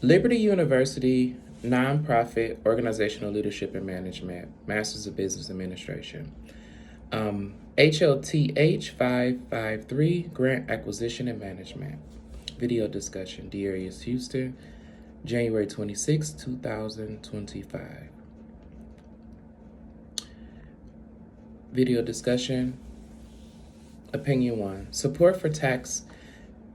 Liberty University, Nonprofit Organizational Leadership and Management, Masters of Business Administration. HLTH 553, Grant Acquisition and Management. Video discussion, D'Arius Houston, January 26, 2025. Video discussion, Opinion 1, Support for Tax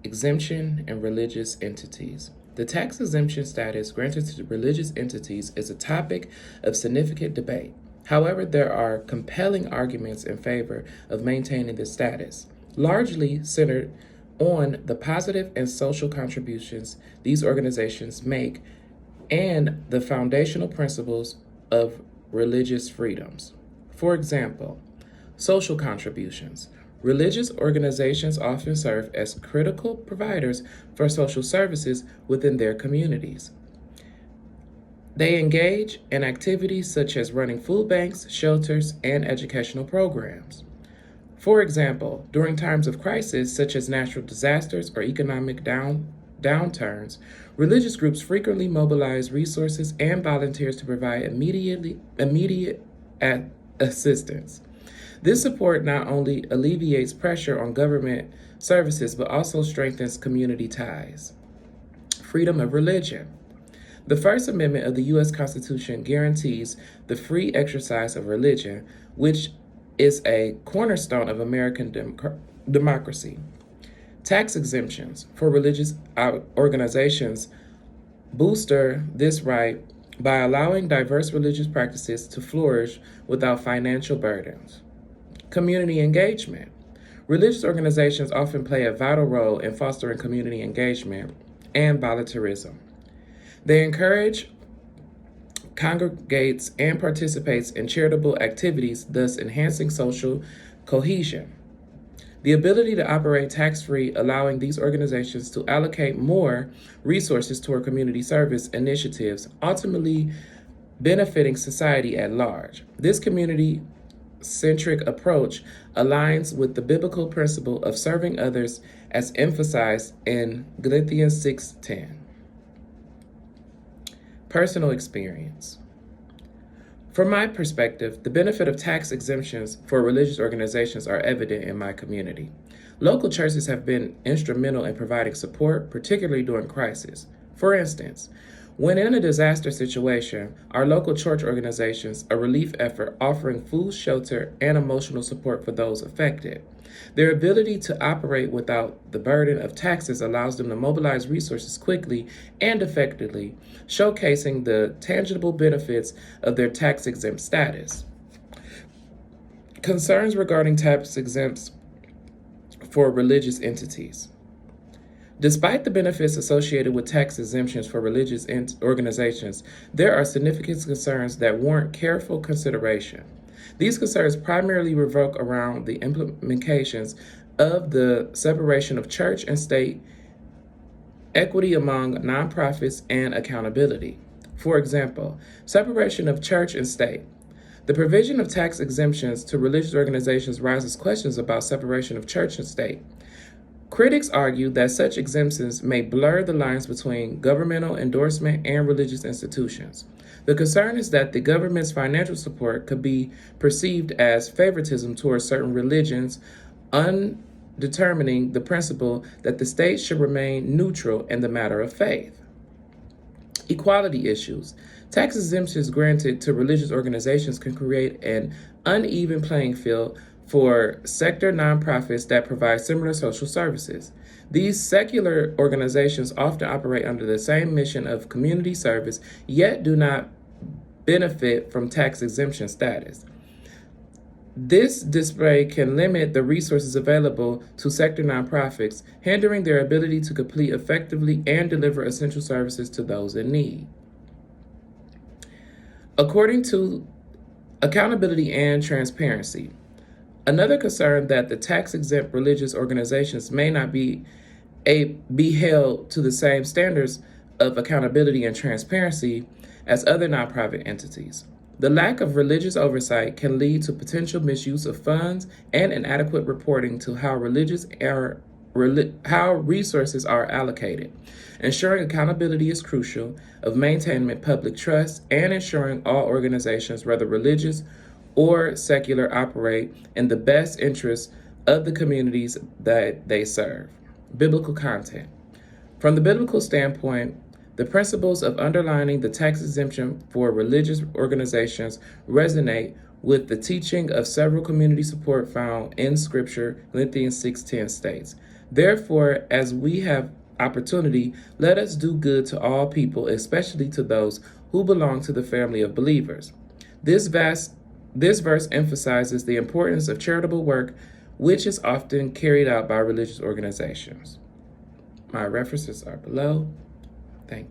Exemption and Religious Entities. The tax exemption status granted to religious entities is a topic of significant debate. However, there are compelling arguments in favor of maintaining this status, largely centered on the positive and social contributions these organizations make and the foundational principles of religious freedoms. For example, social contributions. Religious organizations often serve as critical providers for social services within their communities. They engage in activities such as running food banks, shelters, and educational programs. For example, during times of crisis such as natural disasters or economic downturns, religious groups frequently mobilize resources and volunteers to provide immediate assistance. This support not only alleviates pressure on government services, but also strengthens community ties. Freedom of religion. The First Amendment of the U.S. Constitution guarantees the free exercise of religion, which is a cornerstone of American democracy. Tax exemptions for religious organizations booster this right by allowing diverse religious practices to flourish without financial burdens. Community engagement. Religious organizations often play a vital role in fostering community engagement and volunteerism. They encourage, congregates, and participates in charitable activities, thus enhancing social cohesion. The ability to operate tax-free, allowing these organizations to allocate more resources toward community service initiatives, ultimately benefiting society at large. This community-centric approach aligns with the biblical principle of serving others as emphasized in Galatians 6:10. Personal experience. From my perspective, the benefit of tax exemptions for religious organizations are evident in my community. Local churches have been instrumental in providing support, particularly during crisis. For instance, when in a disaster situation, our local church organizations a relief effort offering food, shelter, and emotional support for those affected. Their ability to operate without the burden of taxes allows them to mobilize resources quickly and effectively, showcasing the tangible benefits of their tax-exempt status. Concerns regarding tax exempts for religious entities. Despite the benefits associated with tax exemptions for religious organizations, there are significant concerns that warrant careful consideration. These concerns primarily revolve around the implications of the separation of church and state, equity among nonprofits, and accountability. For example, separation of church and state. The provision of tax exemptions to religious organizations raises questions about separation of church and state. Critics argue that such exemptions may blur the lines between governmental endorsement and religious institutions. The concern is that the government's financial support could be perceived as favoritism towards certain religions, undetermining the principle that the state should remain neutral in the matter of faith. Equality issues. Tax exemptions granted to religious organizations can create an uneven playing field for sector nonprofits that provide similar social services. These secular organizations often operate under the same mission of community service, yet do not benefit from tax exemption status. This display can limit the resources available to sector nonprofits, hindering their ability to compete effectively and deliver essential services to those in need. According to accountability and transparency, another concern that the tax-exempt religious organizations may not be held to the same standards of accountability and transparency as other nonprofit entities. The lack of religious oversight can lead to potential misuse of funds and inadequate reporting to how religious how resources are allocated. Ensuring accountability is crucial of maintaining public trust and ensuring all organizations, whether religious or secular, operate in the best interests of the communities that they serve. Biblical content. From the biblical standpoint, the principles of underlining the tax exemption for religious organizations resonate with the teaching of several community support found in Scripture. Corinthians 6:10 states, "Therefore, as we have opportunity, let us do good to all people, especially to those who belong to the family of believers." This verse emphasizes the importance of charitable work, which is often carried out by religious organizations. My references are below.